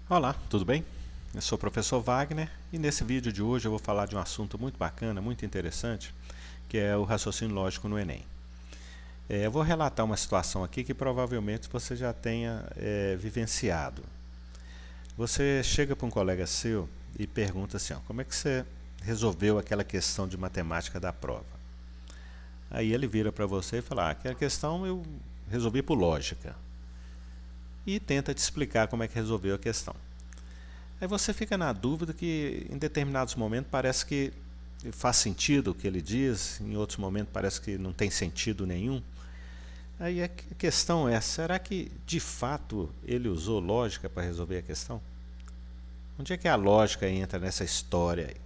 Olá, tudo bem? Eu sou o professor Wagner e nesse vídeo de hoje eu vou falar de um assunto muito bacana, muito interessante, que é o raciocínio lógico no Enem. Eu vou relatar uma situação aqui que provavelmente você já tenha vivenciado. Você chega para um colega seu e pergunta assim, ó, como é que você resolveu aquela questão de matemática da prova? Aí ele vira para você e fala, aquela questão eu resolvi por lógica. E tenta te explicar como é que resolveu a questão. Aí você fica na dúvida que em determinados momentos parece que faz sentido o que ele diz, em outros momentos parece que não tem sentido nenhum. Aí a questão é, será que de fato ele usou lógica para resolver a questão? Onde é que a lógica entra nessa história aí?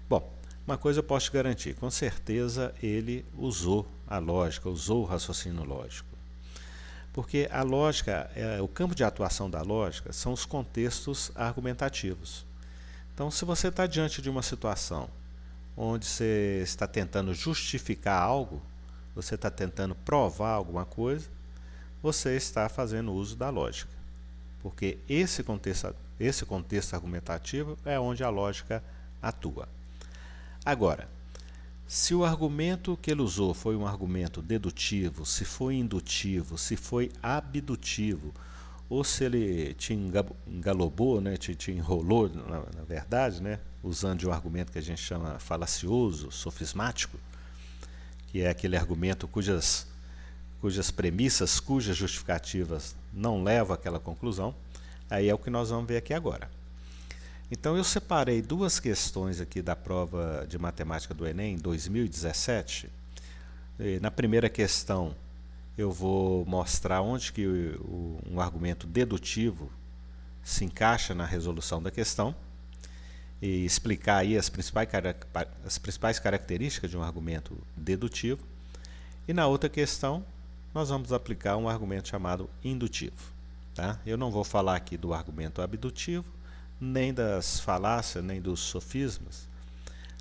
Bom, uma coisa eu posso te garantir, com certeza ele usou a lógica, usou o raciocínio lógico. Porque a lógica, o campo de atuação da lógica são os contextos argumentativos. Então, se você está diante de uma situação onde você está tentando justificar algo, você está tentando provar alguma coisa, você está fazendo uso da lógica. Porque esse contexto argumentativo é onde a lógica atua. Agora, se o argumento que ele usou foi um argumento dedutivo, se foi indutivo, se foi abdutivo, ou se ele te engalobou, né, te enrolou, na verdade, né, usando de um argumento que a gente chama falacioso, sofismático, que é aquele argumento cujas premissas, cujas justificativas não levam àquela conclusão, aí é o que nós vamos ver aqui agora. Então eu separei duas questões aqui da prova de matemática do Enem 2017. Na primeira questão eu vou mostrar onde que um argumento dedutivo se encaixa na resolução da questão e explicar aí as principais características de um argumento dedutivo. E na outra questão nós vamos aplicar um argumento chamado indutivo. Tá? Eu não vou falar aqui do argumento abdutivo, nem das falácias, nem dos sofismas,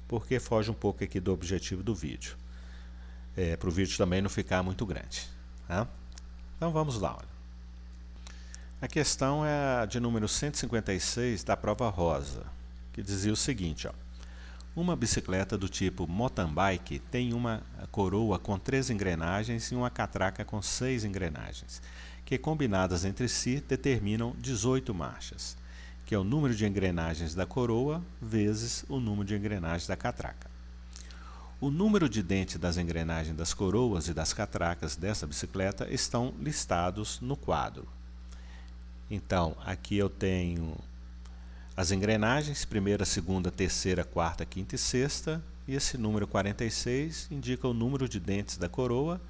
porque foge um pouco aqui do objetivo do vídeo. Para o vídeo também não ficar muito grande. Tá? Então vamos lá. Olha. A questão é a de número 156 da prova rosa, que dizia o seguinte, ó. Uma bicicleta do tipo mountain bike tem uma coroa com 3 engrenagens e uma catraca com 6 engrenagens, que combinadas entre si determinam 18 marchas, que é o número de engrenagens da coroa vezes o número de engrenagens da catraca. O número de dentes das engrenagens das coroas e das catracas dessa bicicleta estão listados no quadro. Então, aqui eu tenho as engrenagens, primeira, segunda, terceira, quarta, quinta e sexta, e esse número 46 indica o número de dentes da coroa,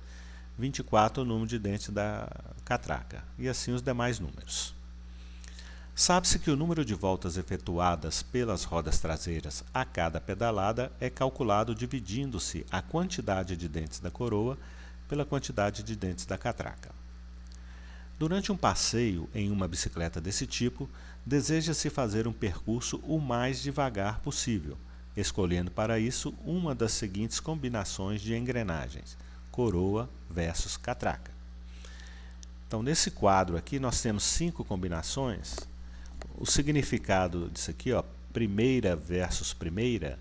24 o número de dentes da catraca, e assim os demais números. Sabe-se que o número de voltas efetuadas pelas rodas traseiras a cada pedalada é calculado dividindo-se a quantidade de dentes da coroa pela quantidade de dentes da catraca. Durante um passeio em uma bicicleta desse tipo, deseja-se fazer um percurso o mais devagar possível, escolhendo para isso uma das seguintes combinações de engrenagens, coroa versus catraca. Então, nesse quadro aqui, nós temos 5 combinações. O significado disso aqui, ó, primeira versus primeira,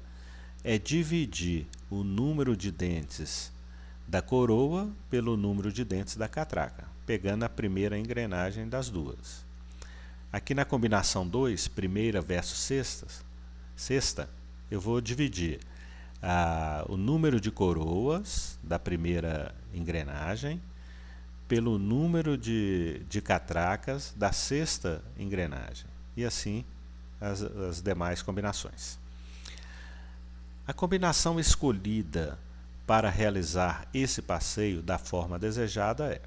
é dividir o número de dentes da coroa pelo número de dentes da catraca, pegando a primeira engrenagem das duas. Aqui na combinação 2, primeira versus sexta, eu vou dividir o número de coroas da primeira engrenagem pelo número de catracas da sexta engrenagem, e assim as demais combinações. A combinação escolhida para realizar esse passeio da forma desejada é...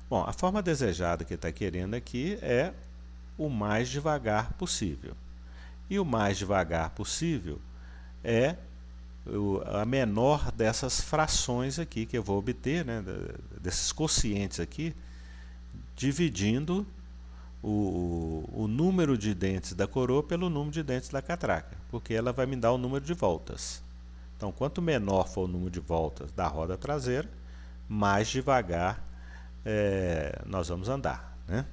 Bom, a forma desejada que está querendo aqui é o mais devagar possível. E o mais devagar possível é a menor dessas frações aqui que eu vou obter, né, desses quocientes aqui, dividindo o número de dentes da coroa pelo número de dentes da catraca, porque ela vai me dar o número de voltas. Então, quanto menor for o número de voltas da roda traseira, mais devagar nós vamos andar, né?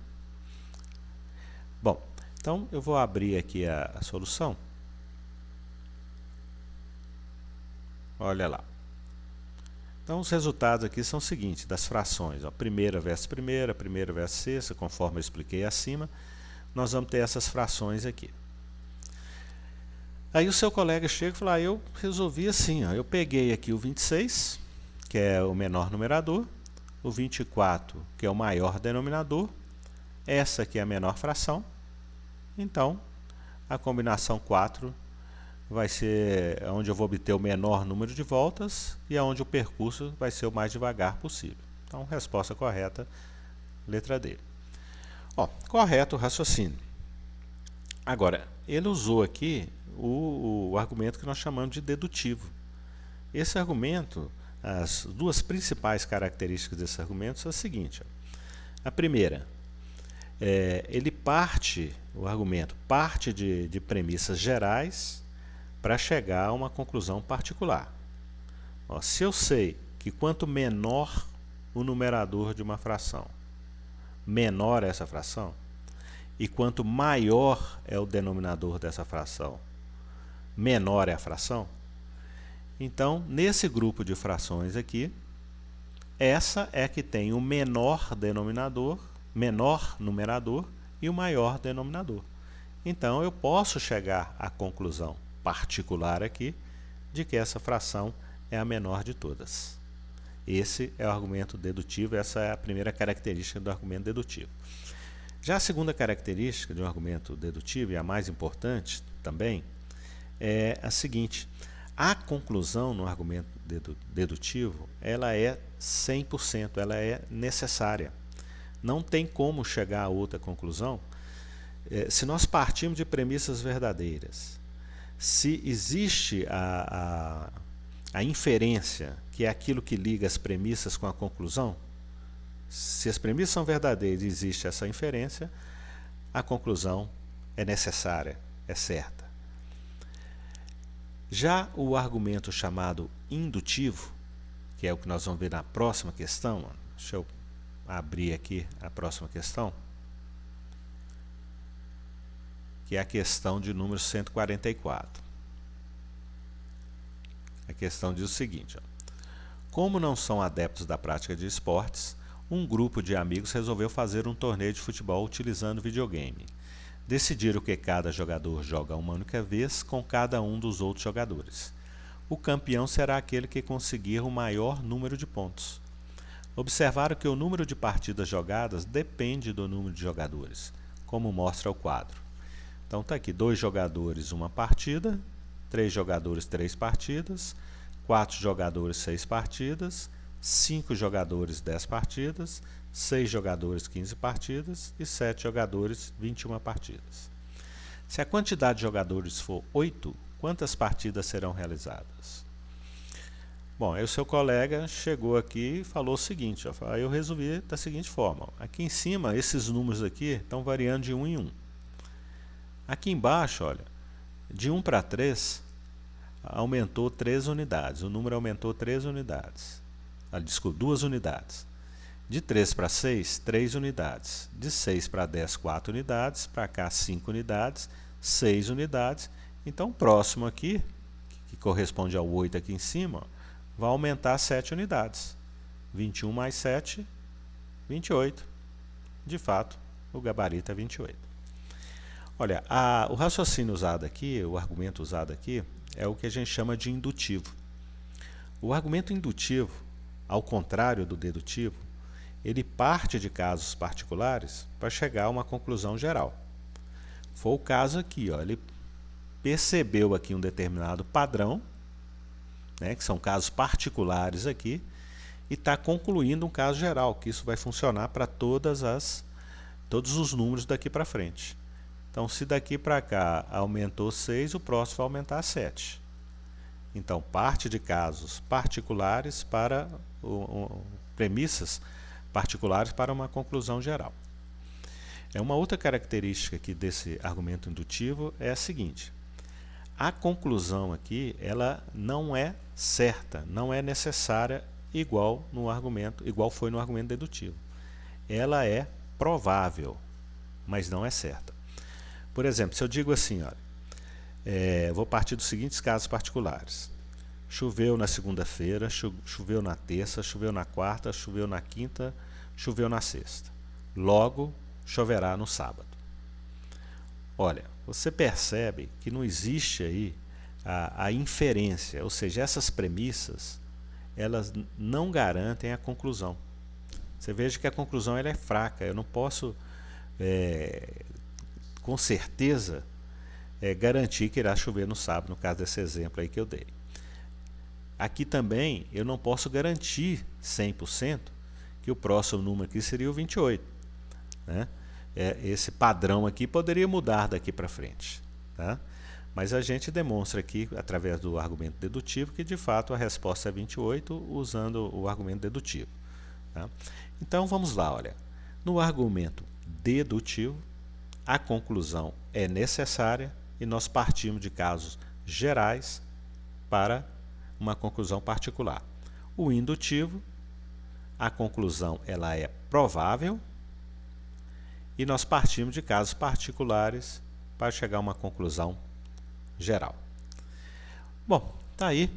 Bom, então eu vou abrir aqui a solução. Olha lá. Então os resultados aqui são os seguintes, das frações, ó, primeira versus primeira versus sexta, conforme eu expliquei acima, nós vamos ter essas frações aqui. Aí o seu colega chega e fala, eu resolvi assim, ó, eu peguei aqui o 26, que é o menor numerador, o 24, que é o maior denominador, essa aqui é a menor fração, então a combinação 4 vai ser onde eu vou obter o menor número de voltas e onde o percurso vai ser o mais devagar possível. Então, resposta correta, letra D. Ó, correto o raciocínio. Agora, ele usou aqui o argumento que nós chamamos de dedutivo. Esse argumento, as duas principais características desse argumento são as seguintes. Ó. A primeira, o argumento parte de premissas gerais para chegar a uma conclusão particular. Ó, se eu sei que quanto menor o numerador de uma fração, menor é essa fração, e quanto maior é o denominador dessa fração, menor é a fração, então, nesse grupo de frações aqui, essa é a que tem o menor denominador, menor numerador e o maior denominador. Então, eu posso chegar à conclusão particular aqui de que essa fração é a menor de todas. Esse é o argumento dedutivo, essa é a primeira característica do argumento dedutivo. Já a segunda característica de um argumento dedutivo, e a mais importante também, é a seguinte: a conclusão no argumento dedutivo, ela é 100%, ela é necessária. Não tem como chegar a outra conclusão se nós partirmos de premissas verdadeiras. Se existe a inferência, que é aquilo que liga as premissas com a conclusão, se as premissas são verdadeiras e existe essa inferência, a conclusão é necessária, é certa. Já o argumento chamado indutivo, que é o que nós vamos ver na próxima questão, deixa eu abrir aqui a próxima questão, que é a questão de número 144. A questão diz o seguinte, ó. Como não são adeptos da prática de esportes, um grupo de amigos resolveu fazer um torneio de futebol utilizando videogame. Decidiram que cada jogador joga uma única vez com cada um dos outros jogadores. O campeão será aquele que conseguir o maior número de pontos. Observaram que o número de partidas jogadas depende do número de jogadores, como mostra o quadro. Então está aqui, 2 jogadores, 1 partida, 3 jogadores, 3 partidas, 4 jogadores, 6 partidas, 5 jogadores, 10 partidas, 6 jogadores, 15 partidas e 7 jogadores, 21 partidas. Se a quantidade de jogadores for 8, quantas partidas serão realizadas? Bom, aí o seu colega chegou aqui e falou o seguinte, ó, eu resolvi da seguinte forma, ó, aqui em cima esses números aqui estão variando de 1 em 1. Aqui embaixo, olha, de 1 para 3 aumentou 3 unidades, o número aumentou 3 unidades, desculpa, 2 unidades. De 3 para 6, 3 unidades. De 6 para 10, 4 unidades. Para cá, 5 unidades. 6 unidades. Então, o próximo aqui, que corresponde ao 8 aqui em cima, ó, vai aumentar 7 unidades. 21 mais 7, 28. De fato, o gabarito é 28. Olha, o raciocínio usado aqui, o argumento usado aqui, é o que a gente chama de indutivo. O argumento indutivo, ao contrário do dedutivo, ele parte de casos particulares para chegar a uma conclusão geral. Foi o caso aqui, ó, ele percebeu aqui um determinado padrão, né, que são casos particulares aqui, e está concluindo um caso geral, que isso vai funcionar para todos os números daqui para frente. Então, se daqui para cá aumentou 6, o próximo vai aumentar 7. Então, parte de casos particulares para premissas particulares para uma conclusão geral. Uma outra característica aqui desse argumento indutivo é a seguinte: a conclusão aqui, ela não é certa, não é necessária igual foi no argumento dedutivo. Ela é provável, mas não é certa. Por exemplo, se eu digo assim, olha, vou partir dos seguintes casos particulares. Choveu na segunda-feira, choveu na terça, choveu na quarta, choveu na quinta, choveu na sexta. Logo, choverá no sábado. Olha, você percebe que não existe aí a inferência, ou seja, essas premissas, elas não garantem a conclusão. Você veja que a conclusão ela é fraca, eu não posso, com certeza, garantir que irá chover no sábado, no caso desse exemplo aí que eu dei. Aqui também eu não posso garantir 100% que o próximo número aqui seria o 28. Né? Esse padrão aqui poderia mudar daqui para frente. Tá? Mas a gente demonstra aqui, através do argumento dedutivo, que de fato a resposta é 28 usando o argumento dedutivo. Tá? Então vamos lá, olha. No argumento dedutivo, a conclusão é necessária e nós partimos de casos gerais para uma conclusão particular. O indutivo, a conclusão ela é provável e nós partimos de casos particulares para chegar a uma conclusão geral. Bom, tá aí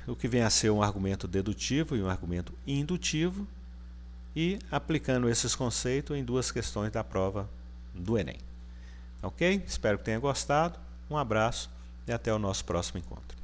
o que vem a ser um argumento dedutivo e um argumento indutivo e aplicando esses conceitos em duas questões da prova do Enem. Ok? Espero que tenha gostado. Um abraço e até o nosso próximo encontro.